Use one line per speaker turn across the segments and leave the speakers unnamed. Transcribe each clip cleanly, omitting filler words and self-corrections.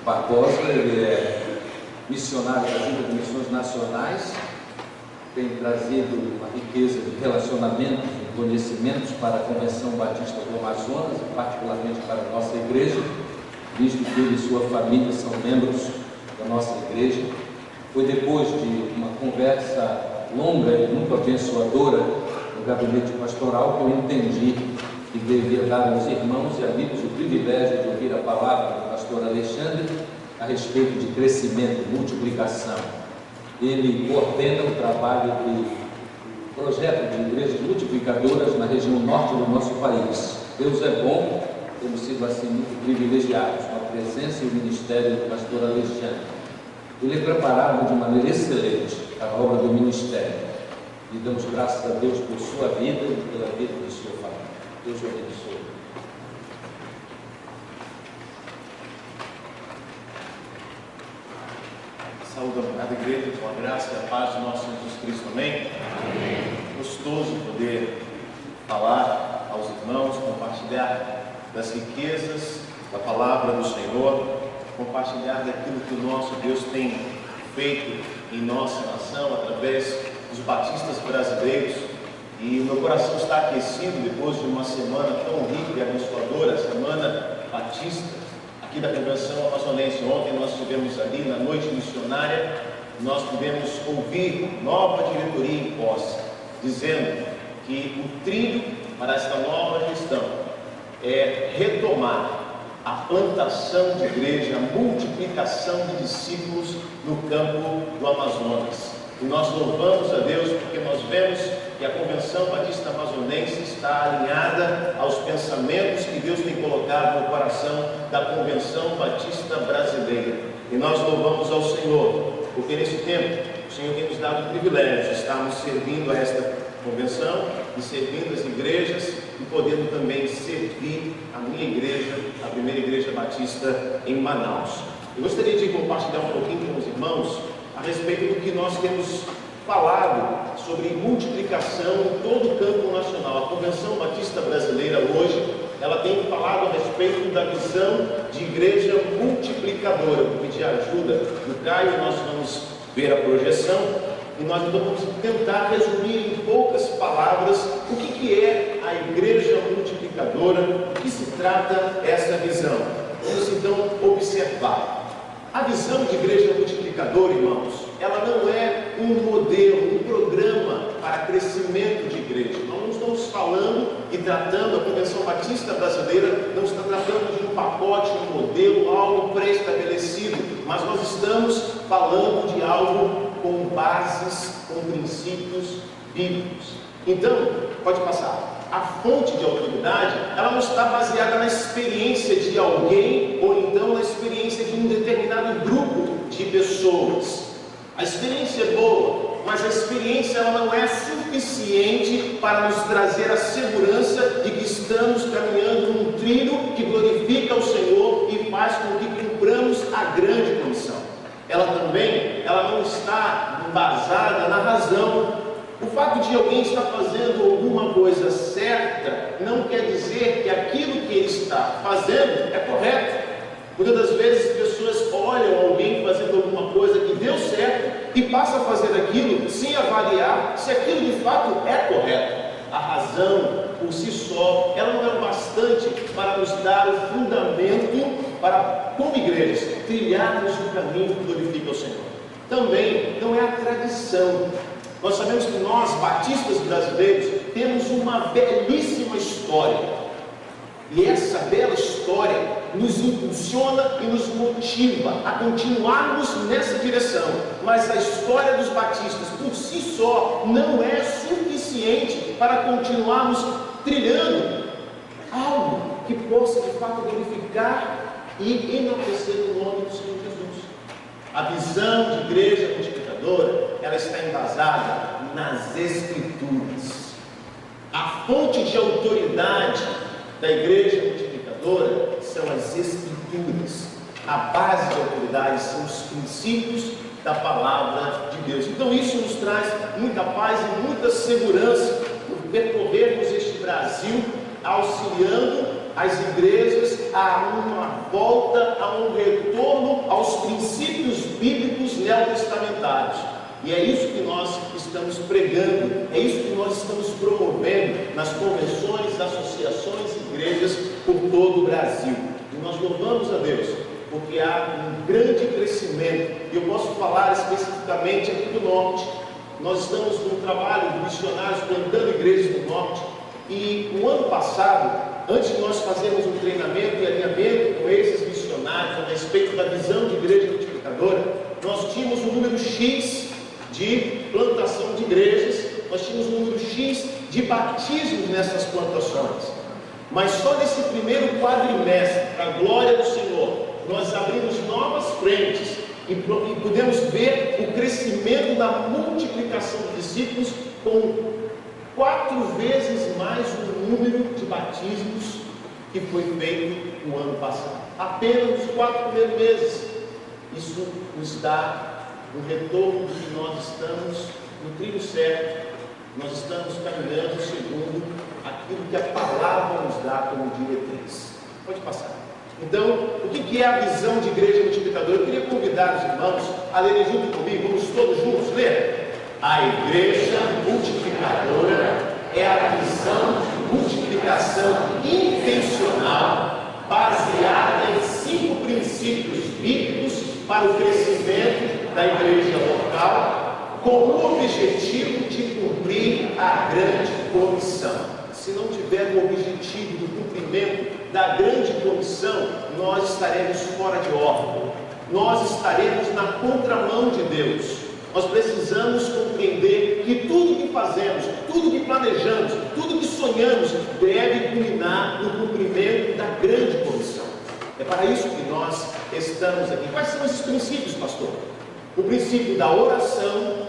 Barbosa, ele é missionário da Junta de Missões Nacionais, tem trazido uma riqueza de relacionamentos e conhecimentos para a Convenção Batista do Amazonas, e particularmente para a nossa igreja, visto que ele e sua família são membros da nossa igreja. Foi depois de uma conversa longa e muito abençoadora no gabinete pastoral que eu entendi que devia dar aos irmãos e amigos o privilégio de ouvir a palavra do pastor Alexandre a respeito de crescimento, multiplicação. Ele coordena o trabalho do projeto de igrejas multiplicadoras na região norte do nosso país. Deus é bom, temos sido assim muito privilegiados com a presença e o ministério do pastor Alexandre. Ele é preparado de maneira excelente para a obra do ministério. E damos graças a Deus por sua vida e pela vida de sua família. Deus o abençoe.
Saúde a amada igreja, com a graça e a paz do nosso Jesus Cristo, amém? Amém. Gostoso poder falar aos irmãos, compartilhar das riquezas da palavra do Senhor, compartilhar daquilo que o nosso Deus tem feito em nossa nação, através dos batistas brasileiros. E o meu coração está aquecido depois de uma semana tão rica e abençoadora, a Semana Batista, aqui da Convenção Amazonense. Ontem nós estivemos ali na noite missionária, nós pudemos ouvir nova diretoria em posse, dizendo que o trilho para esta nova gestão é retomar a plantação de igreja, a multiplicação de discípulos no campo do Amazonas. E nós louvamos a Deus porque nós vemos que a Convenção Batista Amazonense está alinhada aos pensamentos que Deus tem colocado no coração da Convenção Batista Brasileira. E nós louvamos ao Senhor, porque nesse tempo o Senhor tem nos dado o privilégio de estarmos servindo a esta convenção e servindo as igrejas e podendo também servir a minha igreja, a primeira igreja batista em Manaus. Eu gostaria de compartilhar um pouquinho com os irmãos a respeito do que nós temos falado sobre multiplicação em todo o campo nacional. A Convenção Batista Brasileira hoje, ela tem falado a respeito da visão de igreja multiplicadora. Eu vou pedir a ajuda do Caio, nós vamos ver a projeção e nós vamos tentar resumir em poucas palavras o que é a igreja multiplicadora, do que se trata essa visão. Vamos então observar. A visão de igreja multiplicadora, irmãos, ela não é um modelo, um programa para crescimento de igreja. Nós não estamos falando e tratando, a Convenção Batista Brasileira não está tratando de um pacote, um modelo, algo pré-estabelecido, mas nós estamos falando de algo com bases, com princípios bíblicos. Então, pode passar. A fonte de autoridade, ela não está baseada na experiência de alguém ou então na experiência de um determinado grupo de pessoas. A experiência é boa, mas a experiência ela não é suficiente para nos trazer a segurança de que estamos caminhando num trilho que glorifica o Senhor e faz com que cumpramos a grande comissão. Ela não está embasada na razão. O fato de alguém estar fazendo alguma coisa certa não quer dizer que aquilo que ele está fazendo é correto. Muitas das vezes pessoas olham alguém fazendo alguma coisa que deu certo e passam a fazer aquilo sem avaliar se aquilo de fato é correto. A razão por si só, ela não é o bastante para nos dar o fundamento para, como igrejas, trilharmos o caminho que glorifica o Senhor. Também não é a tradição. Nós sabemos que nós, batistas brasileiros, temos uma belíssima história. E essa bela história nos impulsiona e nos motiva a continuarmos nessa direção. Mas a história dos batistas, por si só, não é suficiente para continuarmos trilhando algo que possa, de fato, glorificar e enaltecer o nome do Senhor Jesus. A visão de igreja multiplicadora, ela está embasada nas Escrituras. A fonte de autoridade da igreja multiplicadora são as Escrituras. A base de autoridade são os princípios da palavra de Deus. Então isso nos traz muita paz e muita segurança por percorrermos este Brasil, auxiliando as igrejas a uma volta, a um retorno aos princípios bíblicos neotestamentários. E é isso que nós estamos pregando, é isso que nós estamos promovendo nas convenções, associações e igrejas por todo o Brasil. E nós louvamos a Deus, porque há um grande crescimento. E eu posso falar especificamente aqui do Norte. Nós estamos num trabalho de missionários plantando igrejas no Norte. E no ano passado, antes de nós fazermos um treinamento e alinhamento com esses missionários a respeito da visão de igreja multiplicadora, nós tínhamos um número X de plantação de igrejas, nós tínhamos um número X de batismos nessas plantações. Mas só nesse primeiro quadrimestre, para a glória do Senhor, nós abrimos novas frentes e pudemos ver o crescimento da multiplicação de discípulos com 4 vezes mais o número de batismos que foi feito no ano passado. Apenas nos 4 primeiros meses. Isso nos dá um retorno de que nós estamos no trilho certo, nós estamos caminhando segundo aquilo que a palavra nos dá como diretriz. Pode passar. Então, o que é a visão de igreja multiplicadora? Eu queria convidar os irmãos a lerem junto comigo, vamos todos juntos ler. A igreja multiplicadora é a visão de multiplicação intencional baseada em 5 princípios bíblicos para o crescimento da igreja local, com o objetivo de cumprir a grande comissão. Se não tiver o objetivo do cumprimento da grande comissão, nós estaremos fora de ordem, nós estaremos na contramão de Deus. Nós precisamos compreender que tudo que fazemos, tudo que planejamos, tudo que sonhamos deve culminar no cumprimento da grande comissão. É para isso que nós estamos aqui. Quais são esses princípios, pastor? O princípio da oração,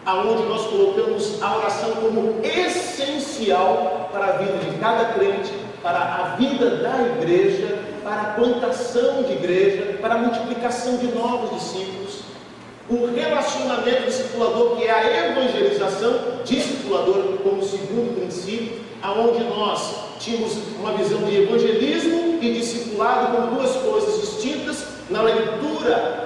aonde nós colocamos a oração como essencial para a vida de cada crente, para a vida da igreja, para a plantação de igreja, para a multiplicação de novos discípulos. O relacionamento discipulador, que é a evangelização discipuladora, como segundo princípio, aonde nós tínhamos uma visão de evangelismo e discipulado como 2 coisas distintas. Na leitura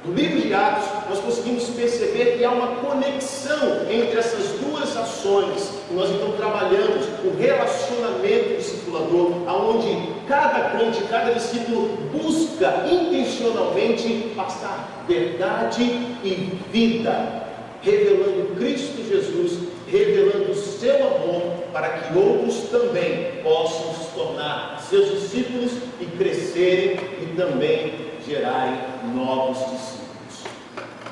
do livro de Atos, nós conseguimos perceber que há uma conexão entre essas 2 ações. Nós então trabalhamos o relacionamento discipulador, aonde cada crente, cada discípulo busca intencionalmente passar verdade e vida, revelando Cristo Jesus, revelando o seu amor, para que outros também possam se tornar seus discípulos e crescerem e também gerarem novos discípulos.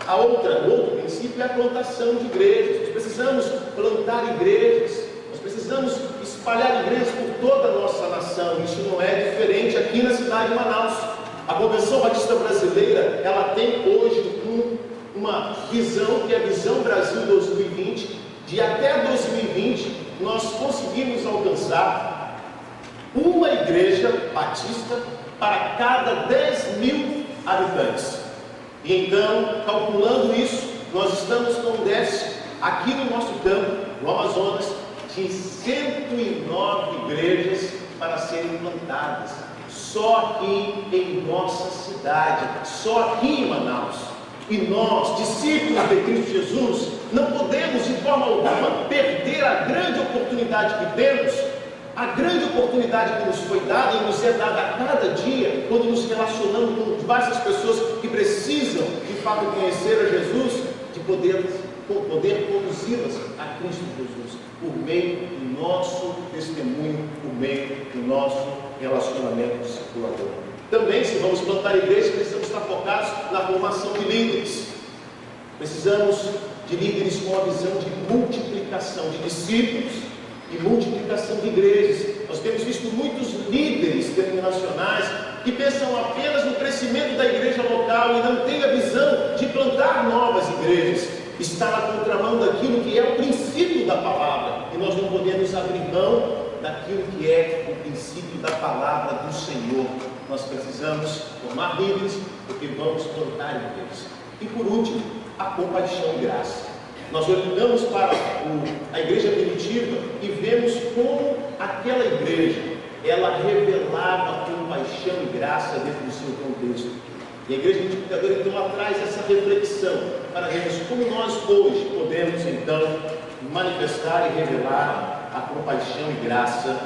O outro princípio é a plantação de igrejas. Nós precisamos plantar igrejas, nós precisamos espalhar igrejas por toda a nossa nação. Isso não é diferente aqui na cidade de Manaus. A Convenção Batista Brasileira, ela tem hoje uma visão, que é a Visão Brasil 2020, de até 2020 nós conseguimos alcançar uma igreja batista para cada 10.000 habitantes. E então, calculando isso, nós estamos com um déficit aqui no nosso campo, no Amazonas, de 109 igrejas para serem plantadas, só aqui em nossa cidade, só aqui em Manaus. E nós, discípulos de Cristo Jesus, não podemos de forma alguma perder a grande oportunidade que temos, a grande oportunidade que nos foi dada e nos é dada a cada dia, quando nos relacionamos com diversas pessoas que precisam de fato conhecer a Jesus, de poder conduzi-las a Cristo Jesus, por meio do nosso testemunho, por meio do nosso relacionamento discipulador. Também, se vamos plantar igrejas, precisamos estar focados na formação de líderes. Precisamos de líderes com a visão de multiplicação de discípulos e multiplicação de igrejas. Nós temos visto muitos líderes denominacionais que pensam apenas no crescimento da igreja local e não têm a visão de plantar novas igrejas. Está na contramão daquilo que é o princípio da palavra, e nós não podemos abrir mão daquilo que é o princípio da palavra do Senhor. Nós precisamos formar líderes, porque vamos plantar igrejas. E por último, a compaixão e graça. Nós olhamos para a igreja primitiva e vemos como aquela igreja ela revelava compaixão e graça dentro do seu contexto. E a Igreja Multiplicadora então ela traz essa reflexão para vermos como nós hoje podemos então manifestar e revelar a compaixão e graça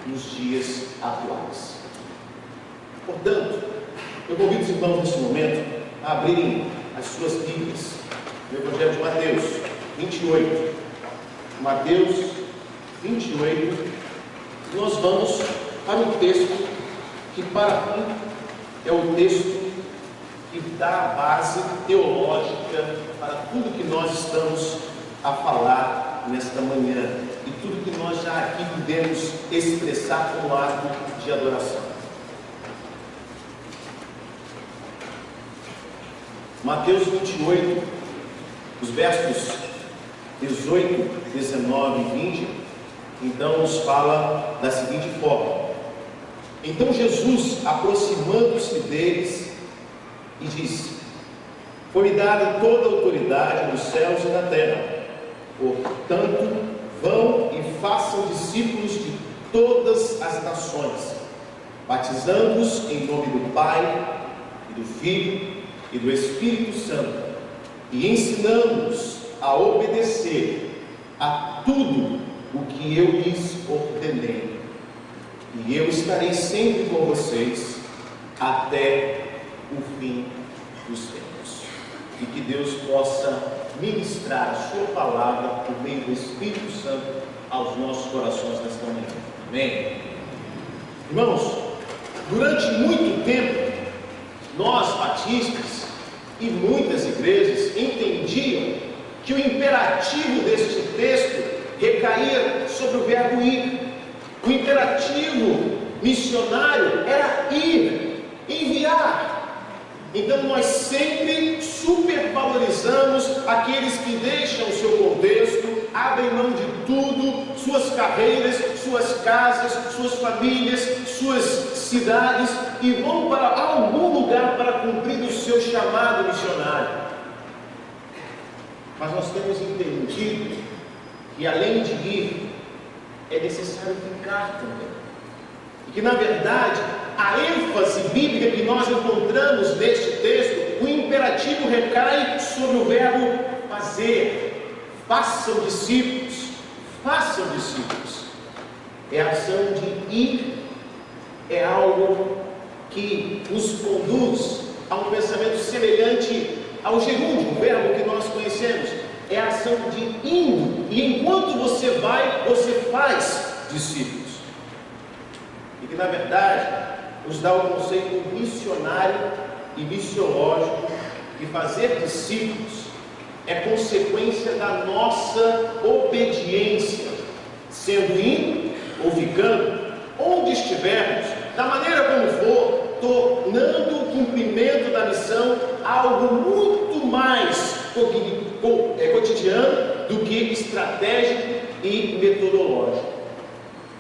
nos dias atuais. Portanto, eu convido os irmãos nesse momento a abrirem as suas Bíblias no Evangelho de Mateus 28. Mateus 28, nós vamos para um texto que para mim é o texto que dá a base teológica para tudo que nós estamos a falar nesta manhã e tudo que nós já aqui podemos expressar como ato de adoração. Mateus 28, os versos 18, 19 e 20, então nos fala da seguinte forma: então Jesus, aproximando-se deles, e disse: foi-me dada toda a autoridade nos céus e na terra, portanto, vão e façam discípulos de todas as nações, batizando-os em nome do Pai, e do Filho, e do Espírito Santo, e ensinando-os a obedecer a tudo o que eu lhes ordenei. E eu estarei sempre com vocês até o fim dos tempos. E que Deus possa ministrar a sua palavra por meio do Espírito Santo aos nossos corações nesta manhã. Amém? Irmãos, durante muito tempo, nós batistas e muitas igrejas entendiam que o imperativo deste texto recaía sobre o verbo ir. O imperativo missionário era ir, enviar. Então nós sempre supervalorizamos aqueles que deixam o seu contexto, abrem mão de tudo, suas carreiras, suas casas, suas famílias, suas cidades, e vão para algum lugar para cumprir o seu chamado missionário. Mas nós temos entendido que além de ir, é necessário ficar também. E que na verdade, a ênfase bíblica que nós encontramos neste texto, o imperativo recai sobre o verbo fazer. Façam discípulos, façam discípulos. É a ação de ir, é algo que nos conduz a um pensamento semelhante ao gerúndio, o verbo que nós conhecemos. É a ação de indo, e enquanto você vai, você faz discípulos. E que na verdade nos dá o conceito missionário e missiológico, que fazer discípulos é consequência da nossa obediência, sendo indo ou ficando, onde estivermos, da maneira como for, tornando o cumprimento da missão algo muito mais cotidiano do que estratégico e metodológico.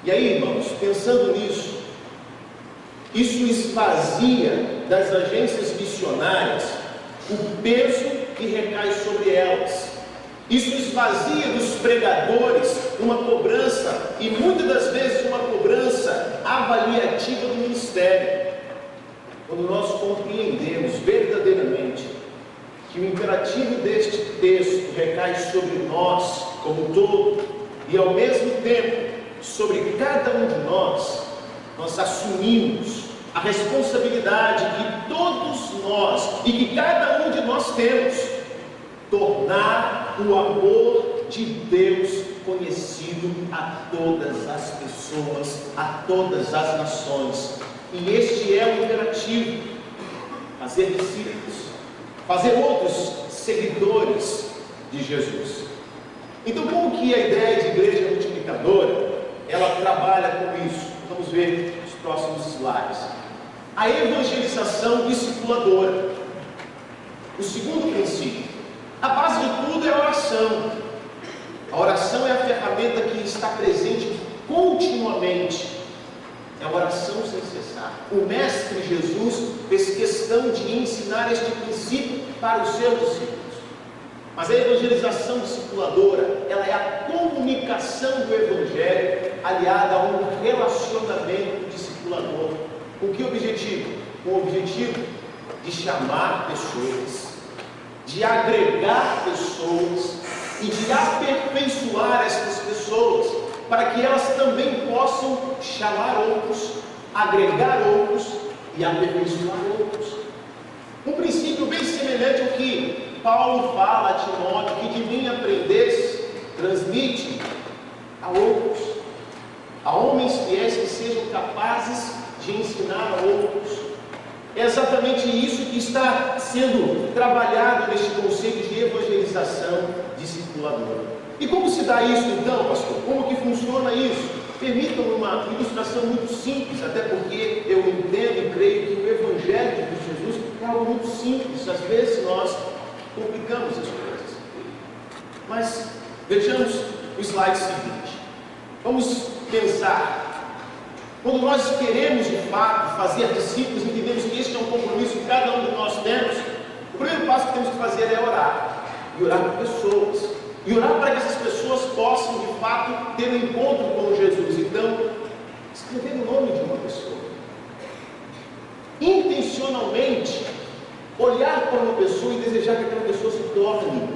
E aí, irmãos, pensando nisso, isso esvazia das agências missionárias o peso que recai sobre elas. Isso esvazia dos pregadores uma cobrança, e muitas das vezes uma cobrança avaliativa do ministério. Quando nós compreendemos verdadeiramente que o imperativo deste texto recai sobre nós como um todo, e ao mesmo tempo sobre cada um de nós assumimos a responsabilidade que todos nós e que cada um de nós temos, tornar o amor de Deus conhecido a todas as pessoas, a todas as nações. E este é o imperativo: fazer discípulos, fazer outros seguidores de Jesus. Então, como que a ideia de igreja multiplicadora ela trabalha com isso? Vamos ver nos próximos slides. A evangelização discipuladora. O segundo princípio: a base de tudo é a oração. A oração é a ferramenta que está presente continuamente. É a oração sem cessar. O Mestre Jesus fez questão de ensinar este princípio para os seus discípulos. Mas a evangelização discipuladora, ela é a comunicação do Evangelho aliada a um relacionamento discipulador. Com que objetivo? Com o objetivo de chamar pessoas, de agregar pessoas e de aperfeiçoar essas pessoas, para que elas também possam chamar outros, agregar outros e aperfeiçoar outros. Um princípio bem semelhante ao que Paulo fala a Timóteo, que de mim aprendesse, transmite a outros, a homens fiéis que sejam capazes de ensinar a outros. É exatamente isso que está sendo trabalhado neste conceito de evangelização discipuladora. E como se dá isso então, pastor? Como que funciona isso? Permitam uma ilustração muito simples, até porque eu entendo e creio que o Evangelho de Jesus é algo muito simples. Às vezes nós complicamos as coisas. Mas vejamos o slide seguinte. Vamos pensar. Quando nós queremos de fato fazer discípulos, entendemos que este é um compromisso que cada um de nós temos. O primeiro passo que temos que fazer é orar. E orar por pessoas. E orar para que essas pessoas possam de fato ter um encontro com Jesus. Então, escrever o nome de uma pessoa. Intencionalmente, olhar para uma pessoa e desejar que aquela pessoa se torne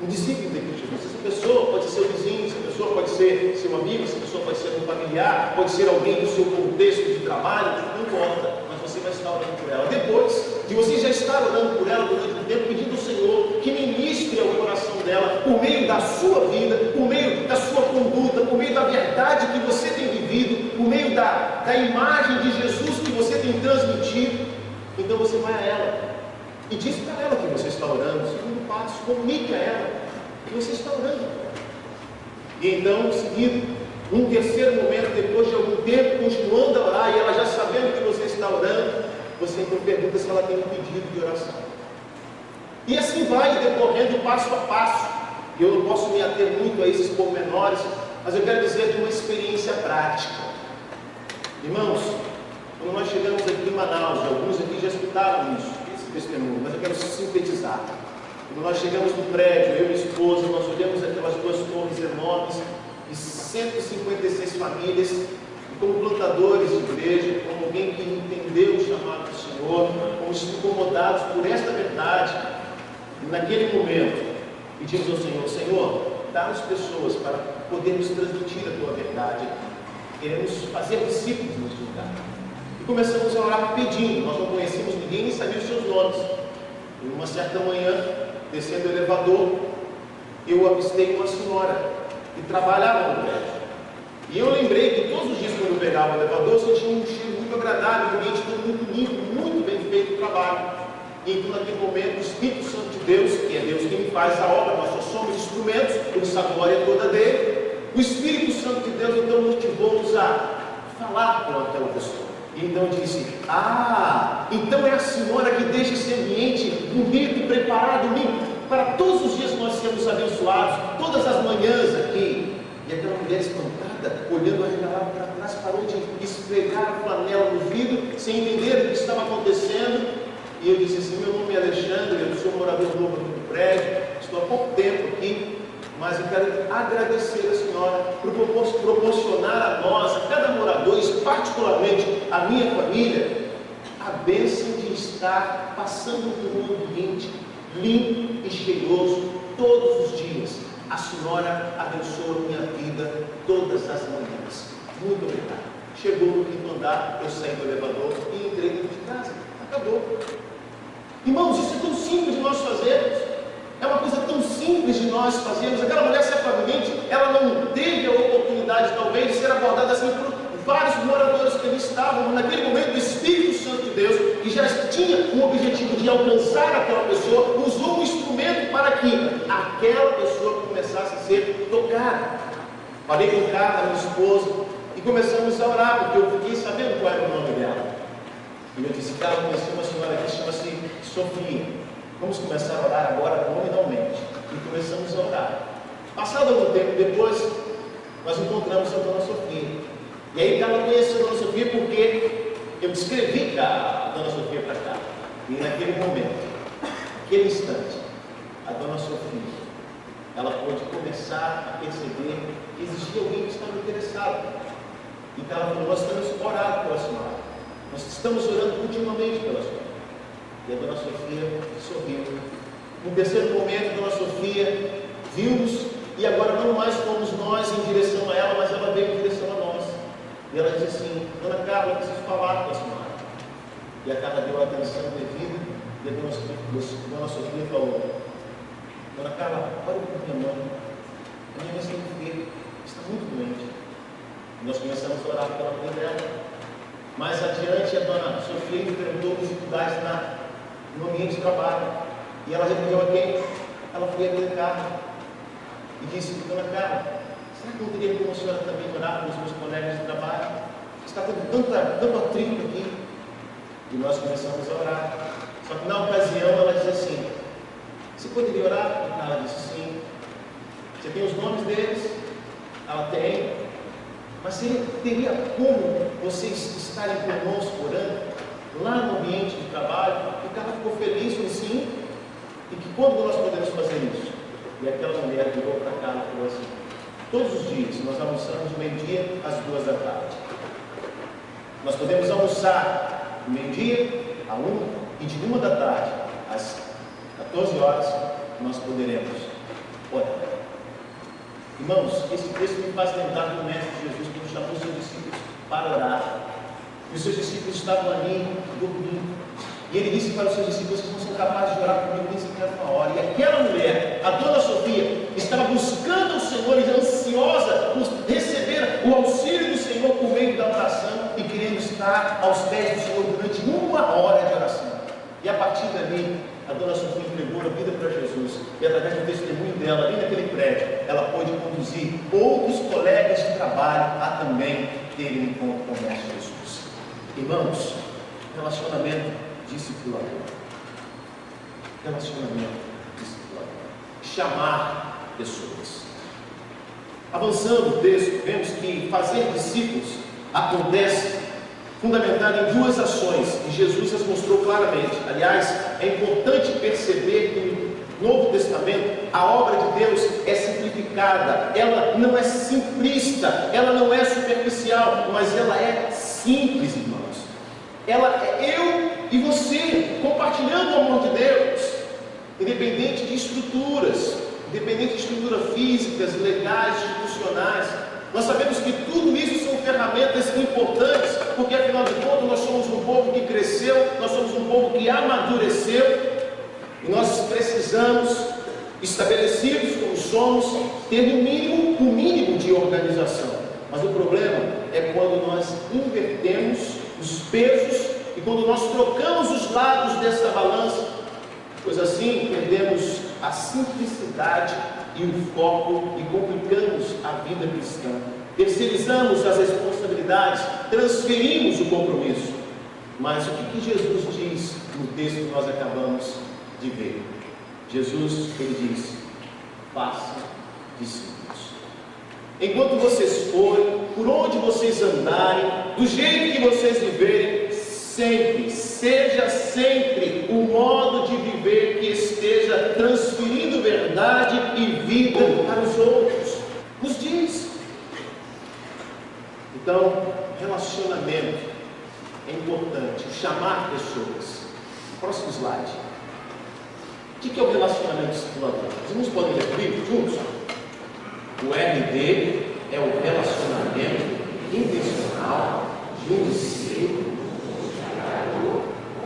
um discípulo de Cristo Jesus. Essa pessoa pode ser seu vizinho, essa pessoa pode ser seu amigo, essa pessoa pode ser um familiar, pode ser alguém do seu contexto de trabalho, não importa, mas você vai estar orando por ela. Depois de você já estar orando por ela durante um tempo, pedindo ao Senhor que ministre ao coração dela, por meio da sua vida, por meio da sua conduta, por meio da verdade que você tem vivido, por meio da imagem de Jesus que você tem transmitido. Então você vai a ela e diz para ela que você está orando. Segundo passo, comunique a ela que você está orando. E então, em seguida, num terceiro momento, depois de algum tempo, continuando a orar, e ela já sabendo que você está orando, você então pergunta se ela tem um pedido de oração. E assim vai decorrendo passo a passo. Eu não posso me ater muito a esses pormenores, mas eu quero dizer de uma experiência prática. Irmãos, quando nós chegamos aqui em Manaus, alguns aqui já escutaram isso, testemunho, mas eu quero sintetizar. Quando nós chegamos no prédio, eu e minha esposa, nós olhamos aquelas duas torres enormes e 156 famílias, e como plantadores de igreja, como alguém que entendeu o chamado do Senhor, como incomodados por esta verdade, e naquele momento pedimos ao Senhor: Senhor, dá-nos pessoas para podermos transmitir a tua verdade. Queremos fazer discípulos neste lugar. E começamos a orar pedindo. Nós não conhecíamos ninguém, nem sabíamos seus nomes. E uma certa manhã, descendo o elevador, eu avistei uma senhora que trabalhava no prédio. E eu lembrei que todos os dias quando eu pegava o elevador, eu sentia um cheiro muito agradável, um ambiente todo muito limpo, muito bem feito o trabalho. E então naquele momento o Espírito Santo de Deus, que é Deus quem faz a obra, nós só somos instrumentos, por isso a glória é toda dele. O Espírito Santo de Deus então motivou-nos a falar com aquela pessoa. E então disse: então é a senhora que deixa esse ambiente bonito, preparado, limpo, para todos os dias nós sermos abençoados, todas as manhãs aqui. E aquela mulher espantada, olhando arregalada para trás, parou de esfregar a flanela no vidro, sem entender o que estava acontecendo. E eu disse assim: meu nome é Alexandre, eu sou morador novo aqui do prédio, estou há pouco tempo aqui, mas eu quero agradecer a senhora por proporcionar a nós, a cada morador, e particularmente a minha família, a bênção de estar passando por um ambiente limpo e cheiroso todos os dias. A senhora abençoa a minha vida todas as manhãs. Muito obrigado. Chegou no quinto andar, eu saí do elevador e entrei dentro de casa. Acabou. Irmãos, isso é tão simples de nós fazermos. É uma coisa tão simples de nós fazermos. Aquela mulher, certamente, ela não teve a oportunidade, talvez, de ser abordada assim por vários moradores que ali estavam. Mas naquele momento, o Espírito Santo de Deus, que já tinha um objetivo de alcançar aquela pessoa, usou um instrumento para que aquela pessoa começasse a ser tocada. Falei com o cara, a minha esposa, e começamos a orar, porque eu fiquei sabendo qual era o nome dela. E eu disse: cara, eu conheci uma senhora aqui que chama-se Sofia. Vamos começar a orar agora nominalmente. E começamos a orar. Passado algum tempo depois, nós encontramos a Dona Sofia. E aí ela conheceu a Dona Sofia porque eu descrevi a Dona Sofia para cá. E naquele momento, naquele instante, a Dona Sofia, ela pôde começar a perceber que existia alguém que estava interessado. Então ela falou: nós estamos orando pela senhora, nós estamos orando continuamente pela senhora. E a dona Sofia sorriu. No terceiro momento, a dona Sofia viu-nos, e agora não mais fomos nós em direção a ela, mas ela veio em direção a nós. E ela disse assim: dona Carla, eu preciso falar com a senhora. E a Carla deu a atenção devida, e a dona Sofia falou: dona Carla, ore por minha mãe. A minha mãe está enferma, está muito doente. E nós começamos a orar pela mãe dela. Mais adiante, a dona Sofia enfrentou dificuldades no ambiente de trabalho. E ela recorreu a quem? Ela foi a dona Carla e disse: dona Carla, será que não teria como a senhora também orar para os meus colegas de trabalho? Está tendo tanto atrito aqui. E nós começamos a orar. Só que na ocasião ela disse assim: você poderia orar? E ela disse: sim. Você tem os nomes deles? Ela tem. Mas teria como vocês estarem conosco orando lá no ambiente de trabalho? E ela ficou feliz, falou sim. E que quando nós podemos fazer isso? E aquela mulher virou para cá e falou assim: todos os dias nós almoçamos de meio-dia às 2 da tarde. Nós podemos almoçar de meio-dia a 1 e de 1 da tarde às 14 horas nós poderemos orar. Irmãos, esse texto me faz lembrar do Mestre Jesus quando chamou os seus discípulos para orar. E os seus discípulos estavam ali dormindo. E ele disse para os seus discípulos: vocês não são capazes de orar comigo nem sequer uma hora. E aquela mulher, a dona Sofia, estava buscando o Senhor e ansiosa por receber o auxílio do Senhor por meio da oração e querendo estar aos pés do Senhor durante 1 hora de oração. E a partir dali, a dona Sofia entregou a vida para Jesus. E através do testemunho dela, ali naquele prédio, ela pôde conduzir outros colegas de trabalho a também terem um encontro com o Mestre Jesus. Irmãos, relacionamento discipulador. Relacionamento discipulador. Chamar pessoas. Avançando o texto, vemos que fazer discípulos acontece fundamentado em 2 ações, e Jesus as mostrou claramente. Aliás, é importante perceber que no Novo Testamento a obra de Deus é simplificada, ela não é simplista, ela não é superficial, mas ela é simples, irmãos. Ela é eu e você compartilhando o amor de Deus, independente de estruturas, independente de estruturas físicas, legais, institucionais. Nós sabemos que tudo isso são ferramentas importantes, porque afinal de contas nós somos um povo que cresceu, nós somos um povo que amadureceu, e nós precisamos, estabelecidos como somos, ter o mínimo de organização. Mas o problema é quando nós invertemos os pesos e quando nós trocamos os lados dessa balança, pois assim perdemos a simplicidade e o foco e complicamos a vida cristã. Terceirizamos as responsabilidades, transferimos o compromisso. Mas o que Jesus diz no texto que nós acabamos de ver? Jesus, ele diz: faça discípulos. Enquanto vocês forem, por onde vocês andarem, do jeito que vocês viverem, seja sempre o modo de viver que esteja transferindo verdade e vida para os outros. Nos diz. Então, relacionamento é importante, chamar pessoas. Próximo slide. O que é o relacionamento discipulador? Os irmãos podem ler comigo juntos? O RD é o relacionamento intencional de um discípulo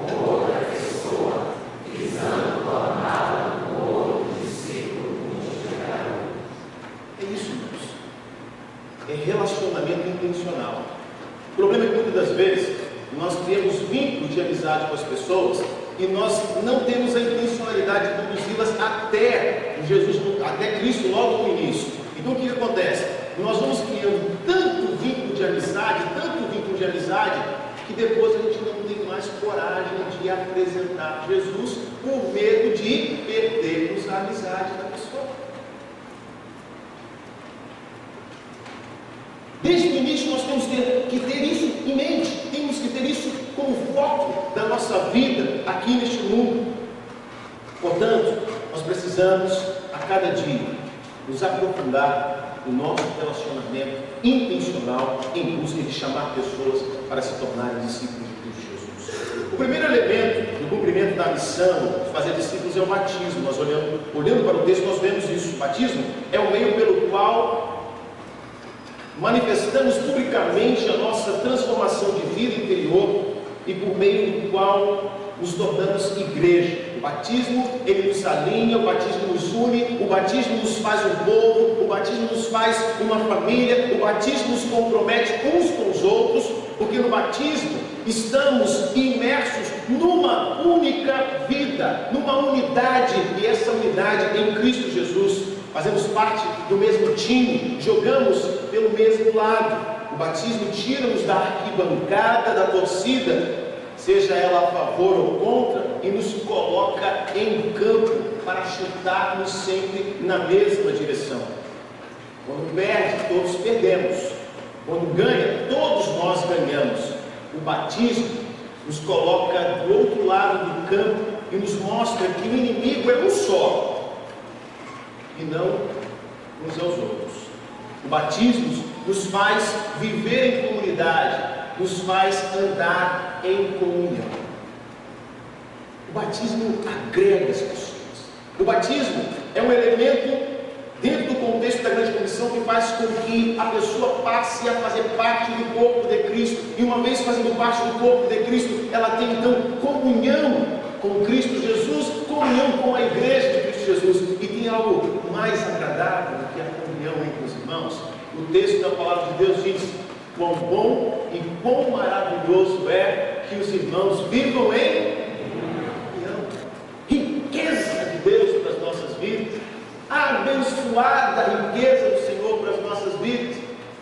com outra pessoa, visando torná-la um outro discípulo multiplicador. É isso, irmãos. É relacionamento intencional. O problema é que muitas das vezes nós criamos vínculos de amizade com as pessoas e nós não temos a intencionalidade de conduzi-las até Jesus, até Cristo logo no início. Então o que acontece? Nós vamos criando tanto vínculo de amizade, que depois a gente não tem mais coragem de apresentar Jesus por medo de perdermos a amizade da pessoa. Desde o início nós temos que ter isso em mente, temos que ter isso como foco da nossa vida aqui neste mundo. Portanto, nós precisamos a cada dia nos aprofundar o nosso relacionamento intencional em busca de chamar pessoas para se tornarem discípulos de Cristo Jesus. O primeiro elemento do cumprimento da missão de fazer discípulos é o batismo. Nós olhando para o texto, nós vemos isso. O batismo é o meio pelo qual manifestamos publicamente a nossa transformação de vida interior e por meio do qual nos tornamos igreja. O batismo, ele nos alinha, o batismo nos une, o batismo nos faz um povo, o batismo nos faz uma família, o batismo nos compromete uns com os outros, porque no batismo estamos imersos numa única vida, numa unidade, e essa unidade em Cristo Jesus. Fazemos parte do mesmo time, jogamos pelo mesmo lado. O batismo tira-nos da arquibancada, da torcida, seja ela a favor ou contra, e nos coloca em campo para chutarmos sempre na mesma direção. Quando perde, todos perdemos. Quando ganha, todos nós ganhamos. O batismo nos coloca do outro lado do campo e nos mostra que o inimigo é um só e não uns aos outros. O batismo nos faz viver em comunidade, nos faz andar em comunhão. O batismo agrega as pessoas. O batismo é um elemento dentro do contexto da grande comissão que faz com que a pessoa passe a fazer parte do corpo de Cristo. E uma vez fazendo parte do corpo de Cristo, ela tem então comunhão com Cristo Jesus, comunhão com a igreja de Cristo Jesus. E tem algo mais agradável do que a comunhão entre os irmãos. O texto da palavra de Deus diz: quão bom e quão maravilhoso é que os irmãos vivam em comunhão. Riqueza de Deus para as nossas vidas, abençoada riqueza do Senhor para as nossas vidas.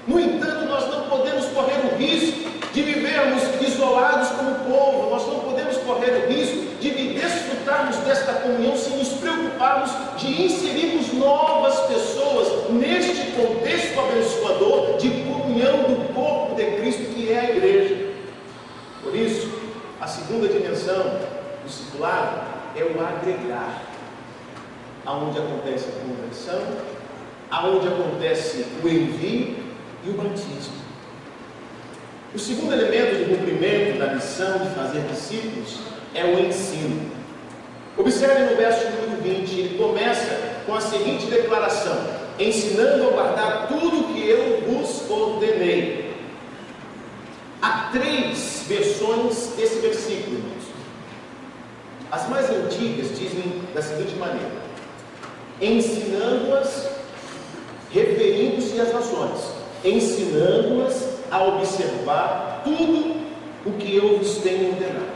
No entanto, nós não podemos correr o risco de vivermos isolados como povo. Nós não podemos correr o risco de desfrutarmos desta comunhão sem nos preocuparmos de inserirmos novas pessoas neste contexto abençoador de comunhão do corpo de Cristo, que é a igreja. Por isso, a segunda dimensão do discipulado é o agregar, aonde acontece a conversão, aonde acontece o envio e o batismo. O segundo elemento de cumprimento da missão de fazer discípulos é o ensino. Observe no verso número 20, ele começa com a seguinte declaração: ensinando a guardar tudo o que eu vos ordenei. Há 3 versões desse versículo, irmãos. As mais antigas dizem da seguinte maneira: ensinando-as, referindo-se às nações, ensinando-as a observar tudo o que eu vos tenho ordenado.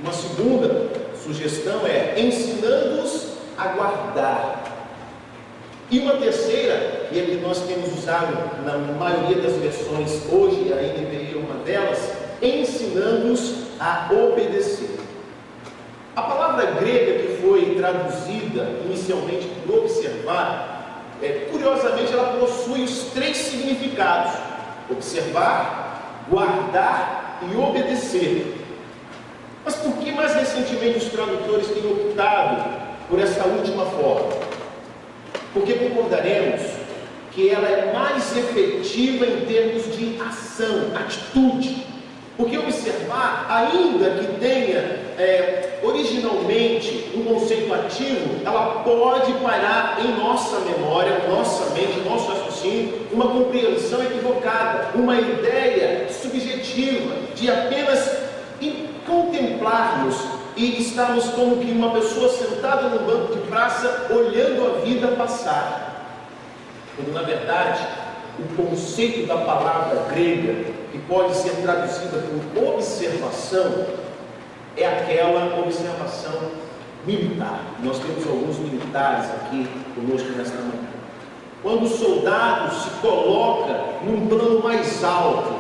Uma segunda sugestão é ensinando-os a guardar. E uma terceira, e é que nós temos usado na maioria das versões hoje, ainda em uma delas, ensinando-os a obedecer. A palavra grega que foi traduzida inicialmente por observar, curiosamente ela possui os 3 significados: observar, guardar e obedecer. Mas por que mais recentemente os tradutores têm optado por essa última forma? Porque concordaremos que ela é mais efetiva em termos de ação, atitude. Porque observar, ainda que tenha originalmente um conceito ativo, ela pode parar em nossa memória, nossa mente, nosso raciocínio, uma compreensão equivocada, uma ideia subjetiva de apenas contemplarmos e estarmos como que uma pessoa sentada num banco de praça olhando a vida passar. Quando na verdade o conceito da palavra grega, que pode ser traduzida por observação, é aquela observação militar. Nós temos alguns militares aqui conosco nesta manhã. Quando o soldado se coloca num plano mais alto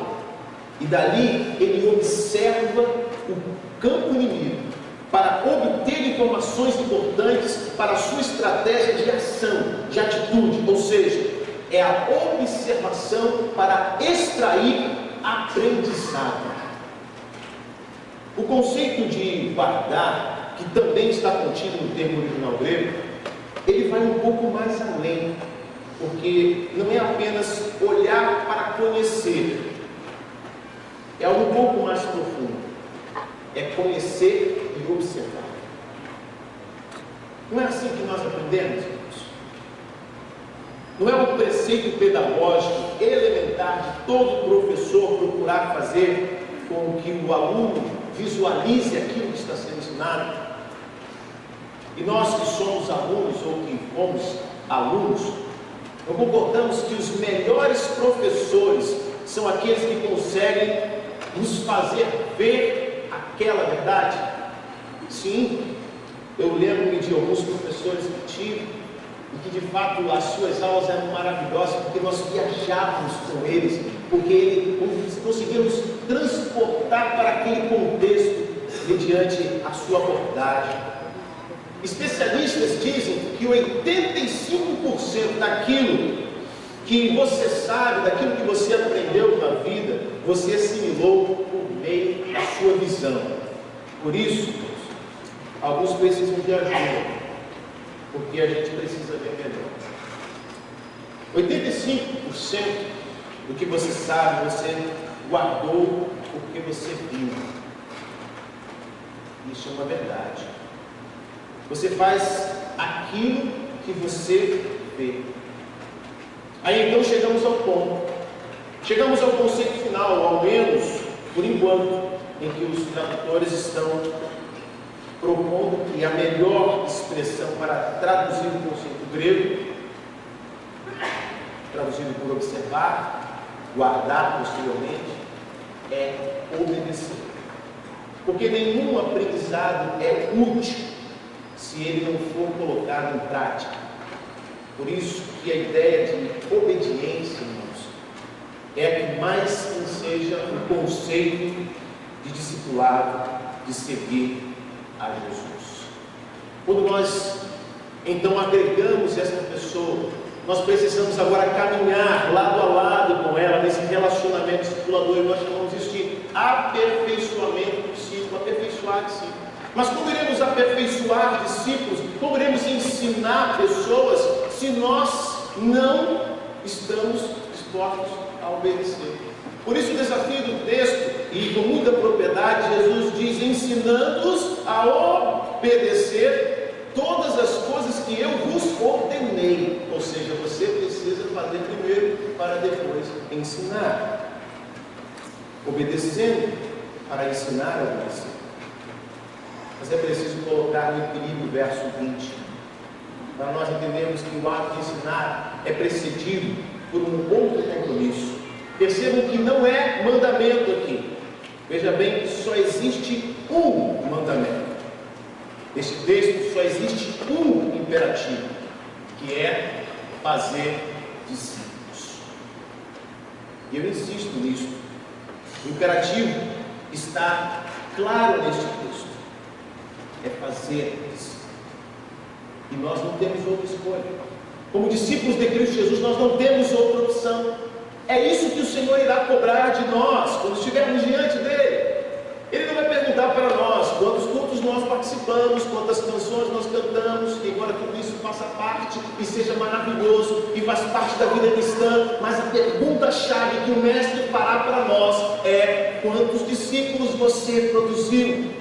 e dali ele observa o campo inimigo para obter informações importantes para a sua estratégia de ação, de atitude, ou seja, é a observação para extrair aprendizado. O conceito de guardar, que também está contido no termo original grego, ele vai um pouco mais além. porque não é apenas olhar para conhecer, é algo um pouco mais profundo, é conhecer e observar. Não é assim que nós aprendemos, irmãos? Não é um preceito pedagógico elementar de todo professor procurar fazer com que o aluno visualize aquilo que está sendo ensinado? E nós que somos alunos ou que fomos alunos, não concordamos que os melhores professores são aqueles que conseguem nos fazer ver aquela verdade? Sim, eu lembro-me de alguns professores que tive e que de fato as suas aulas eram maravilhosas, porque nós viajávamos com eles, porque eles conseguiam nos transportar para aquele contexto mediante a sua abordagem. Especialistas dizem que 85% daquilo que você sabe, daquilo que você aprendeu na vida, você assimilou por meio da sua visão. Por isso, alguns precisam de ajuda, porque a gente precisa ver melhor. 85% do que você sabe, você guardou porque você viu. Isso é uma verdade. Você faz aquilo que você vê. Aí então chegamos ao ponto. Chegamos ao conceito final, ao menos, por enquanto, em que os tradutores estão propondo que a melhor expressão para traduzir o conceito grego, traduzido por observar, guardar posteriormente, é obedecer. Porque nenhum aprendizado é útil se ele não for colocado em prática. Por isso que a ideia de obediência, irmãos, é a que mais enseja o conceito de discipulado, de seguir a Jesus. Quando nós então agregamos essa pessoa, nós precisamos agora caminhar lado a lado com ela nesse relacionamento discipulador, e nós chamamos isso de aperfeiçoamento do discípulo, aperfeiçoar discípulo. Mas como iremos aperfeiçoar discípulos, como iremos ensinar pessoas, se nós não estamos dispostos a obedecer? Por isso o desafio do texto, e com muita propriedade, Jesus diz: ensinando-os a obedecer todas as coisas que eu vos ordenei. Ou seja, você precisa fazer primeiro para depois ensinar. Obedecendo para ensinar a obedecer. Mas é preciso colocar no equilíbrio o verso 20, para nós entendermos que o ato de ensinar é precedido por um outro compromisso. Percebam que não é mandamento aqui. Veja bem que só existe um mandamento. Neste texto só existe um imperativo, que é fazer discípulos. E eu insisto nisso. O imperativo está claro neste texto. É fazer discípulos. E nós não temos outra escolha. Como discípulos de Cristo Jesus, nós não temos outra opção. É isso que o Senhor irá cobrar de nós quando estivermos diante dele. Ele não vai perguntar para nós quantos cultos nós participamos, quantas canções nós cantamos, embora tudo isso faça parte e seja maravilhoso e faz parte da vida cristã, mas a pergunta-chave que o Mestre fará para nós é: quantos discípulos você produziu?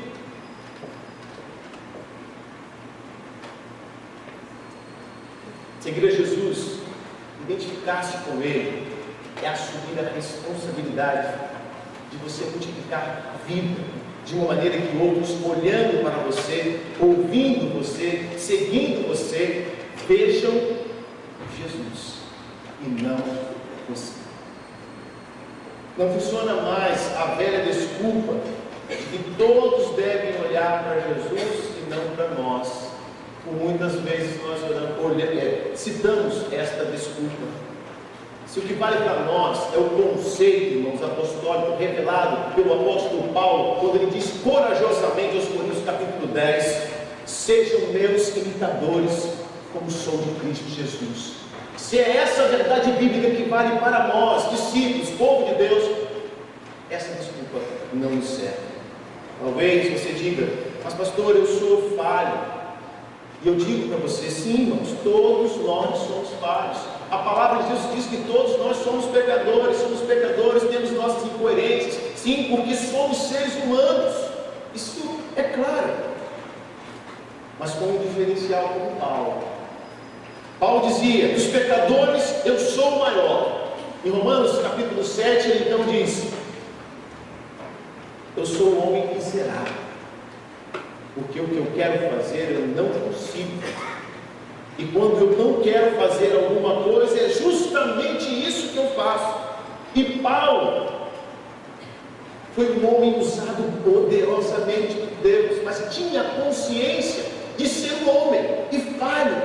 Seguir a Jesus, identificar-se com Ele, é assumir a responsabilidade de você multiplicar a vida de uma maneira que outros, olhando para você, ouvindo você, seguindo você, vejam Jesus e não você. Não funciona mais a velha desculpa de que todos devem olhar para Jesus e não para nós. Por muitas vezes nós citamos esta desculpa. Se o que vale para nós é o conceito, irmãos, apostólico revelado pelo apóstolo Paulo, quando ele diz corajosamente aos Coríntios capítulo 10: sejam meus imitadores, como sou de Cristo Jesus. Se é essa a verdade bíblica que vale para nós, discípulos, povo de Deus, essa desculpa não nos serve. Talvez você diga: mas pastor, eu sou falho. E eu digo para você: sim, irmãos, todos nós somos falhos. A palavra de Deus diz que todos nós somos pecadores, temos nossas incoerências, sim, porque somos seres humanos, isso é claro, mas com um diferencial como Paulo. Paulo dizia: dos pecadores eu sou o maior. Em Romanos capítulo 7 ele então diz: eu sou um homem miserável, porque o que eu quero fazer eu não consigo. E quando eu não quero fazer alguma coisa, é justamente isso que eu faço. E Paulo foi um homem usado poderosamente por Deus, mas tinha consciência de ser um homem e falho,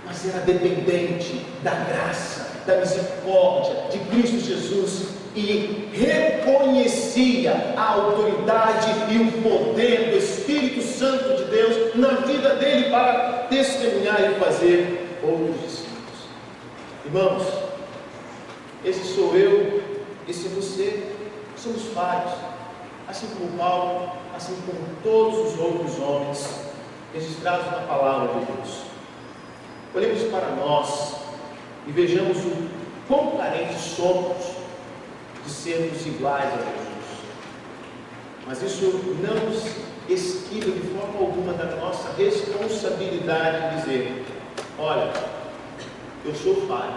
mas era dependente da graça, da misericórdia de Cristo Jesus, e reconhecia a autoridade e o poder do Espírito Santo de Deus na vida dele para testemunhar e fazer outros discípulos. Irmãos, esse sou eu, esse é você, somos falhos, assim como Paulo, assim como todos os outros homens registrados na palavra de Deus. Olhemos para nós e vejamos o quão carentes somos de sermos iguais a Jesus. Mas isso não nos esquiva de forma alguma da nossa responsabilidade de dizer: olha, eu sou falho,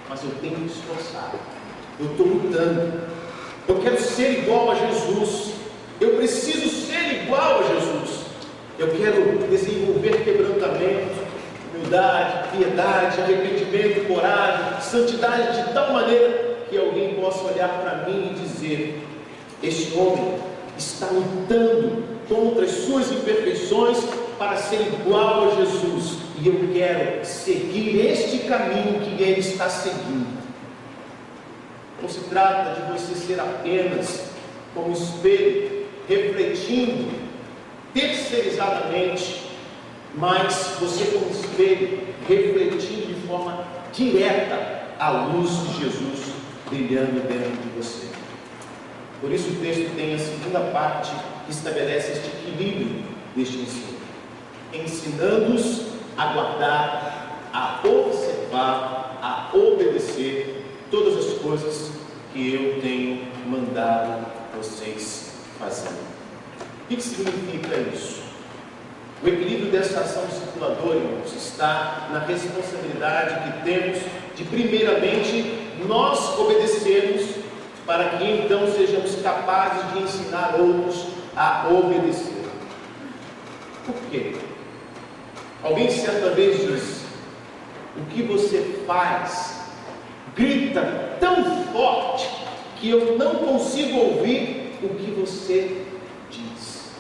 mas eu tenho que me esforçar, eu estou lutando, eu quero ser igual a Jesus, eu preciso ser igual a Jesus, eu quero desenvolver quebrantamento, humildade, piedade, arrependimento, coragem, santidade, de tal maneira que alguém possa olhar para mim e dizer: este homem está lutando contra as suas imperfeições para ser igual a Jesus, e eu quero seguir este caminho que ele está seguindo. Não se trata de você ser apenas como espelho, refletindo terceirizadamente, mas você como espelho, refletindo de forma direta a luz de Jesus brilhando dentro de você. Por isso o texto tem a segunda parte que estabelece este equilíbrio deste ensino, ensinando-os a guardar, a observar, a obedecer todas as coisas que eu tenho mandado vocês fazerem. O que significa isso? O equilíbrio dessa ação discipuladora, irmãos, está na responsabilidade que temos de, primeiramente, nós obedecermos, para que então sejamos capazes de ensinar outros a obedecer. Por quê? Alguém certa vez disse: o que você faz grita tão forte que eu não consigo ouvir o que você diz.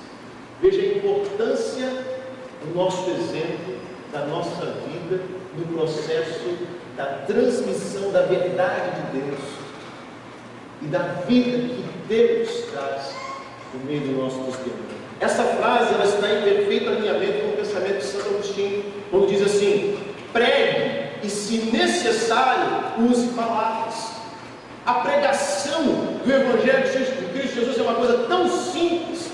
Veja a importância do nosso exemplo, da nossa vida, no processo da transmissão da verdade de Deus e da vida que Deus traz no meio do nosso testemunho. Essa frase ela está em perfeito alinhamento com o pensamento de Santo Agostinho, quando diz assim: pregue e, se necessário, use palavras. A pregação do Evangelho de Cristo Jesus é uma coisa tão simples,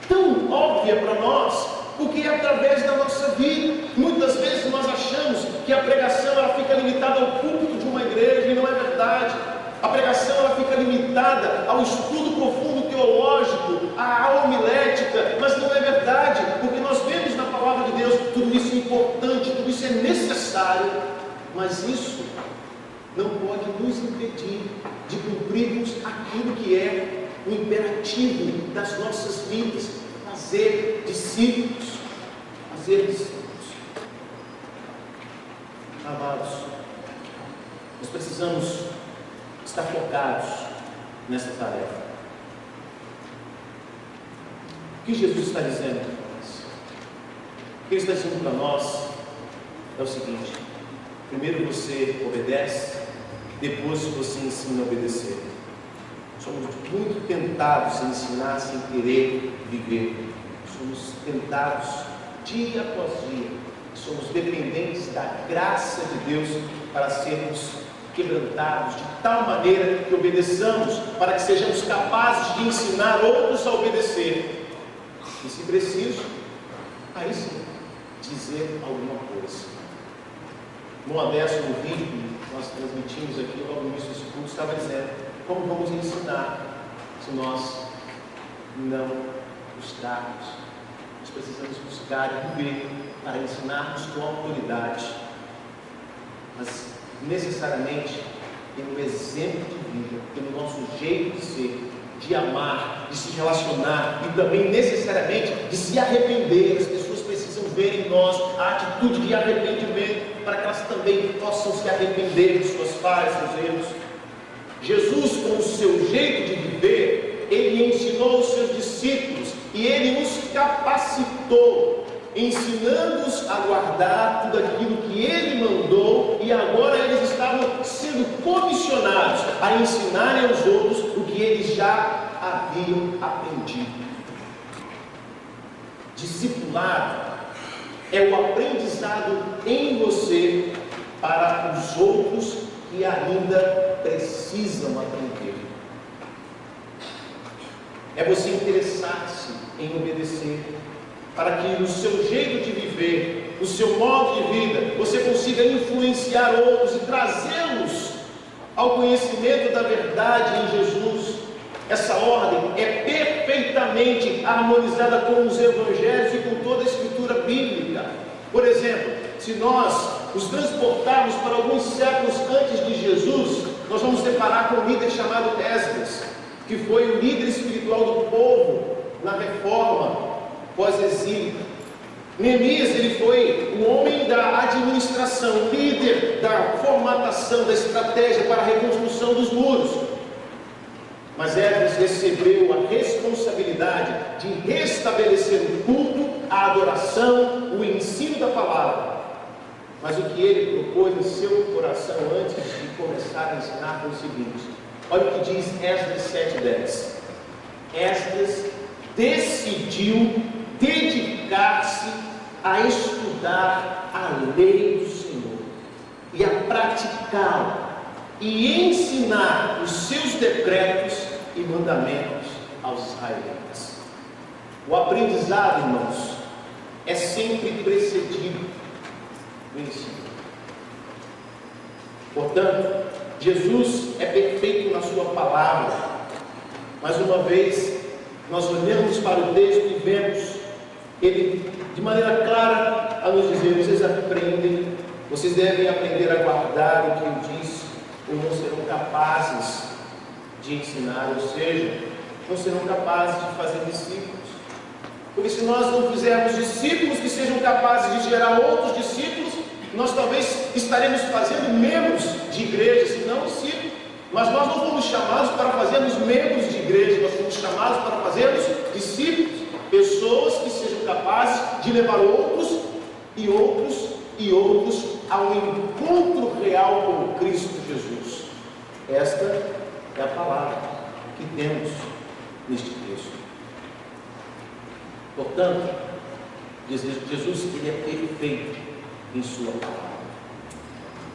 tão óbvia para nós, porque é através da nossa vida. Muitas vezes nós achamos que a pregação ela fica limitada ao púlpito de uma igreja, e não é verdade. A pregação ela fica limitada ao estudo profundo teológico, à homilética, mas não é verdade, porque nós vemos na palavra de Deus tudo isso é importante, tudo isso é necessário, mas isso não pode nos impedir de cumprirmos aquilo que é o imperativo das nossas vidas: fazer discípulos, fazer discípulos. Amados, nós precisamos estar focados nessa tarefa. O que Jesus está dizendo para nós? O que Ele está dizendo para nós é o seguinte: primeiro você obedece, depois você ensina a obedecer. Somos muito tentados a ensinar sem querer viver. Somos tentados dia após dia. Somos dependentes da graça de Deus para sermos quebrantados de tal maneira que obedeçamos, para que sejamos capazes de ensinar outros a obedecer. E se preciso, aí sim, dizer alguma coisa. Modesto, no vídeo que nós transmitimos aqui logo no início desse culto, estava dizendo como vamos ensinar se nós não buscarmos. Nós precisamos buscar e viver para ensinarmos com autoridade, mas necessariamente pelo exemplo de vida, pelo nosso jeito de ser, de amar, de se relacionar e também necessariamente de se arrepender. As pessoas precisam ver em nós a atitude de arrependimento para que elas também possam se arrepender de suas falhas, seus erros. Jesus, com o seu jeito de viver, ele ensinou os seus discípulos e ele os capacitou, ensinando-os a guardar tudo aquilo que ele mandou, e agora eles estavam sendo comissionados a ensinarem aos outros o que eles já haviam aprendido. Discipulado é o aprendizado em você para os outros que ainda precisam aprender. É você interessar-se em obedecer, para que no seu jeito de viver, no seu modo de vida, você consiga influenciar outros e trazê-los ao conhecimento da verdade em Jesus. Essa ordem é perfeitamente harmonizada com os evangelhos e com toda a escritura bíblica. Por exemplo, se nós nos transportarmos para alguns séculos antes de Jesus, nós vamos deparar com um líder chamado Esdras, que foi o líder espiritual do povo na reforma pós-exílio. Neemias, ele foi o homem da administração, líder da formatação, da estratégia para a reconstrução dos muros. Mas Esdras recebeu a responsabilidade de restabelecer o culto, a adoração, o ensino da palavra. Mas o que ele propôs em seu coração antes de começar a ensinar foi o seguinte: olha o que diz Esdras 7:10. Esdras decidiu dedicar-se a estudar a lei do Senhor e a praticá-la e ensinar os seus decretos e mandamentos aos israelitas. O aprendizado, irmãos, é sempre precedido do ensino. Portanto, Jesus é perfeito na sua palavra. Mais uma vez, nós olhamos para o texto e vemos ele de maneira clara a nos dizer: vocês devem aprender a guardar o que eu disse, ou não serão capazes de ensinar, ou seja, não serão capazes de fazer discípulos. Porque se nós não fizermos discípulos que sejam capazes de gerar outros discípulos, nós talvez estaremos fazendo membros de igreja, se não discípulos. Mas nós não fomos chamados para fazermos membros de igreja, nós fomos chamados para fazermos discípulos, pessoas que sejam capazes de levar outros e outros e outros ao encontro real com Cristo Jesus. Esta é a palavra que temos neste texto. Portanto, Jesus ele é perfeito em sua palavra.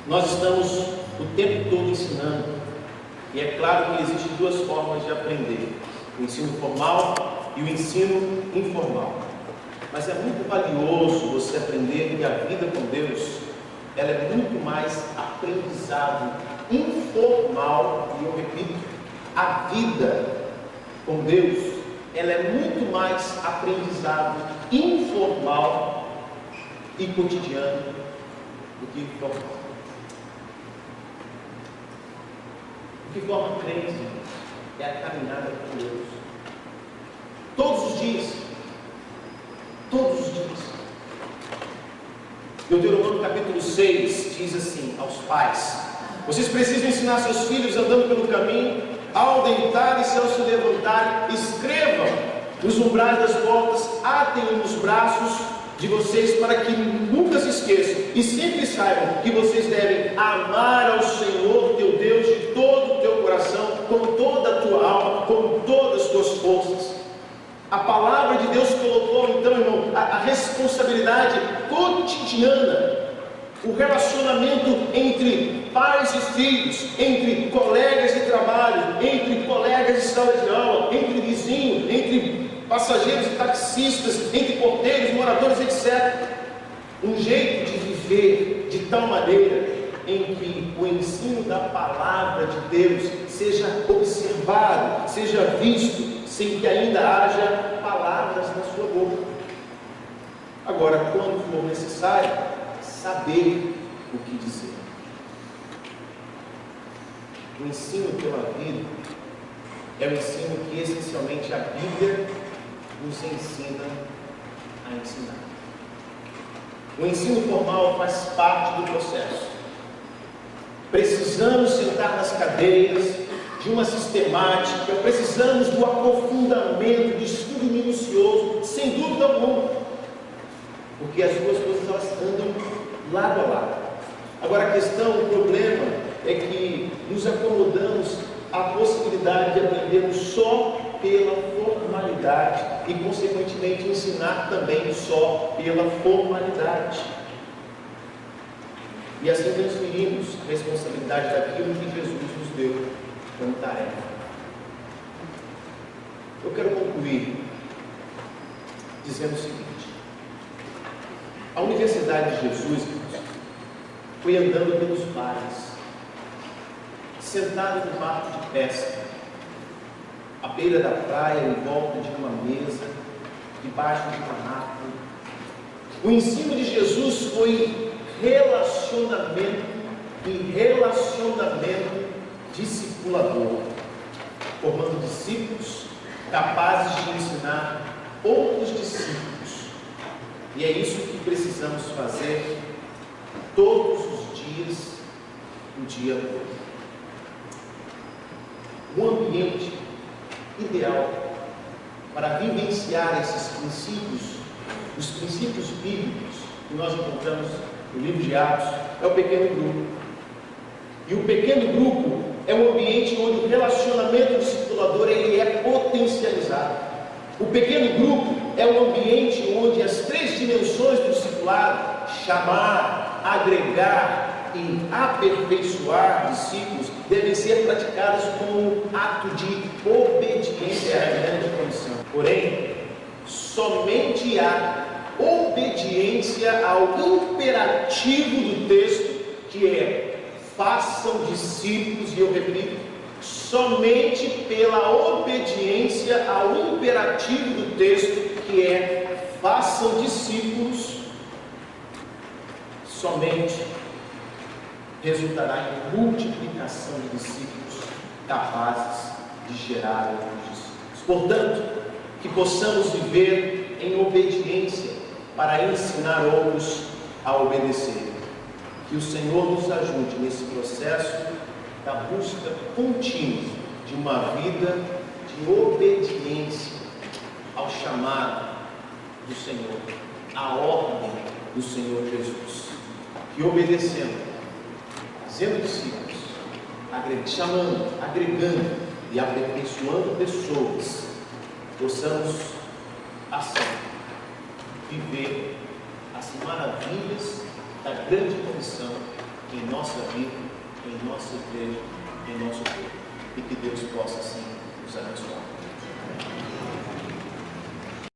Nós estamos o tempo todo ensinando, e é claro que existem duas formas de aprender: o ensino formal e o ensino informal. Mas é muito valioso você aprender que a vida com Deus, ela é muito mais aprendizado informal. E eu repito, a vida com Deus, ela é muito mais aprendizado informal e cotidiano do que formal. O que forma crente é a caminhada com Deus. Todos os dias. Todos os dias. Deuteronômio capítulo 6 diz assim aos pais: vocês precisam ensinar seus filhos andando pelo caminho, ao deitarem-se, ao se levantarem, escrevam nos umbrais das portas, atem nos braços de vocês, para que nunca se esqueçam e sempre saibam que vocês devem amar ao Senhor teu Deus de todo o teu coração, com toda a tua alma, com todas as tuas forças. A palavra de Deus colocou então, irmão, a responsabilidade cotidiana, o relacionamento entre pais e filhos, entre colegas de trabalho, entre colegas de sala de aula, entre vizinhos, entre passageiros e taxistas, entre porteiros, moradores, etc. Um jeito de viver, de tal maneira em que o ensino da palavra de Deus seja observado, seja visto, sem que ainda haja palavras na sua boca. Agora, quando for necessário, saber o que dizer. O ensino pela vida é o ensino que essencialmente a Bíblia nos ensina a ensinar. O ensino formal faz parte do processo. Precisamos sentar nas cadeiras de uma sistemática, precisamos do aprofundamento, do estudo minucioso, sem dúvida alguma, porque as duas coisas elas andam lado a lado. Agora a questão, o problema é que nos acomodamos à possibilidade de aprendermos só pela formalidade e, consequentemente, ensinar também só pela formalidade. E assim transferimos a responsabilidade daquilo que Jesus nos deu como tarefa. Eu quero concluir dizendo o seguinte: a Universidade de Jesus foi andando pelos mares, sentado no barco de pesca, à beira da praia, em volta de uma mesa, debaixo de uma árvore. O ensino de Jesus foi relacionamento e relacionamento discipulador, formando discípulos capazes de ensinar outros discípulos. E é isso que precisamos fazer todos os dias, o dia todo. Um ambiente ideal para vivenciar esses princípios, os princípios bíblicos que nós encontramos no livro de Atos, é o pequeno grupo. E o pequeno grupo é um ambiente onde o relacionamento discipulador ele é potencializado. O pequeno grupo é um ambiente onde as três dimensões do discipulado, chamar, agregar e aperfeiçoar discípulos, devem ser praticadas como ato de obediência à grande comissão. Porém, somente há obediência ao imperativo do texto, que é: façam discípulos, e eu repito, somente pela obediência ao imperativo do texto, que é: façam discípulos, somente resultará em multiplicação de discípulos capazes de gerar outros discípulos. Portanto, que possamos viver em obediência para ensinar outros a obedecer. Que o Senhor nos ajude nesse processo da busca contínua de uma vida de obediência ao chamado do Senhor, à ordem do Senhor Jesus. Que obedecendo, sendo discípulos, chamando, agregando e aperfeiçoando pessoas, possamos assim viver as maravilhas da grande comissão em nossa vida, em nossa igreja, em nosso povo. E que Deus possa assim nos abençoar.